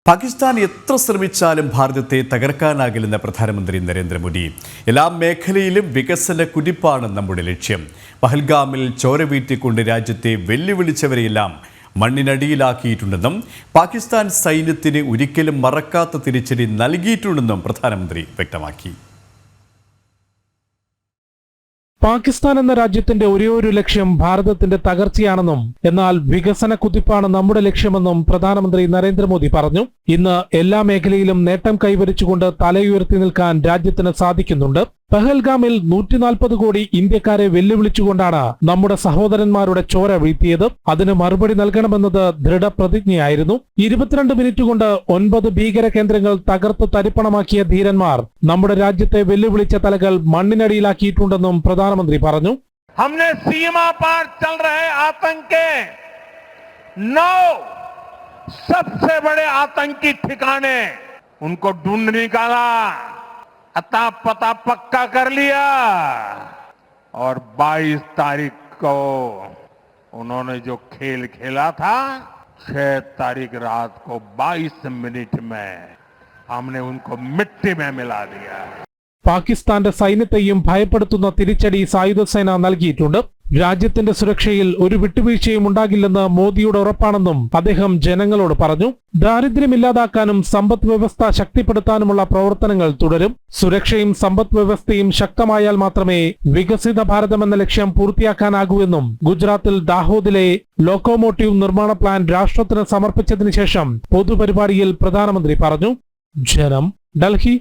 പാകിസ്ഥാൻ എത്ര ശ്രമിച്ചാലും ഭാരതത്തെ തകർക്കാനാകില്ലെന്ന പ്രധാനമന്ത്രി നരേന്ദ്രമോദി. എല്ലാ മേഖലയിലും വികസന കുതിപ്പാണ് നമ്മുടെ ലക്ഷ്യം. പഹൽഗാമിൽ ചോര വീഴ്ത്തിക്കൊണ്ട് രാജ്യത്തെ വെല്ലുവിളിച്ചവരെയെല്ലാം മണ്ണിനടിയിലാക്കിയിട്ടുണ്ടെന്നും പാകിസ്ഥാൻ സൈന്യത്തിന് ഒരിക്കലും മറക്കാത്ത തിരിച്ചടി നൽകിയിട്ടുണ്ടെന്നും പ്രധാനമന്ത്രി വ്യക്തമാക്കി. പാകിസ്ഥാൻ എന്ന രാജ്യത്തിന്റെ ഒരേയൊരു ലക്ഷ്യം ഭാരതത്തിന്റെ തകർച്ചയാണെന്നും എന്നാൽ വികസന കുതിപ്പാണ് നമ്മുടെ ലക്ഷ്യമെന്നും പ്രധാനമന്ത്രി നരേന്ദ്രമോദി പറഞ്ഞു. ഇന്ന് എല്ലാ മേഖലയിലും നേട്ടം കൈവരിച്ചുകൊണ്ട് തലയുയർത്തി നിൽക്കാൻ രാജ്യത്തിന് സാധിക്കുന്നുണ്ട്. പഹൽഗാമിൽ 140 കോടി ഇന്ത്യക്കാരെ വെല്ലുവിളിച്ചുകൊണ്ടാണ് നമ്മുടെ സഹോദരന്മാരുടെ ചോര വീഴ്ത്തിയത്. അതിന് മറുപടി നൽകണമെന്നത് ദൃഢപ്രതിജ്ഞയായിരുന്നു. 22 മിനിറ്റ് കൊണ്ട് 9 ഭീകര കേന്ദ്രങ്ങൾ തകർത്ത് തരിപ്പണമാക്കിയ ധീരന്മാർ നമ്മുടെ രാജ്യത്തെ വെല്ലുവിളിച്ച തലകൾ മണ്ണിനടിയിലാക്കിയിട്ടുണ്ടെന്നും പ്രധാനമന്ത്രി പറഞ്ഞു. हमने सीमा पार चल रहे आतंक के 9 सबसे बड़े आतंकी ठिकाने उनको ढूंढ निकाला, अता पता पक्का कर लिया और 22 तारीख को उन्होंने जो खेल खेला था 6 तारीख रात को 22 मिनट में हमने उनको मिट्टी में मिला दिया. പാകിസ്ഥാന്റെ സൈന്യത്തെയും ഭയപ്പെടുത്തുന്ന തിരിച്ചടി സായുധസേന നൽകിയിട്ടുണ്ട്. രാജ്യത്തിന്റെ സുരക്ഷയിൽ ഒരു വിട്ടുവീഴ്ചയും ഉണ്ടാകില്ലെന്ന് മോദിയുടെ ഉറപ്പാണെന്നും അദ്ദേഹം ജനങ്ങളോട് പറഞ്ഞു. ദാരിദ്ര്യമില്ലാതാക്കാനും സമ്പദ് വ്യവസ്ഥ ശക്തിപ്പെടുത്താനുമുള്ള പ്രവർത്തനങ്ങൾ തുടരും. സുരക്ഷയും സമ്പദ് വ്യവസ്ഥയും ശക്തമായാൽ മാത്രമേ വികസിത ഭാരതം എന്ന ലക്ഷ്യം പൂർത്തിയാക്കാനാകൂവെന്നും ഗുജറാത്തിൽ ദാഹോദിലെ ലോക്കോമോട്ടീവ് നിർമ്മാണ പ്ലാൻ രാഷ്ട്രത്തിന് സമർപ്പിച്ചതിനു ശേഷം പൊതുപരിപാടിയിൽ പ്രധാനമന്ത്രി പറഞ്ഞു. ജനം, ഡൽഹി.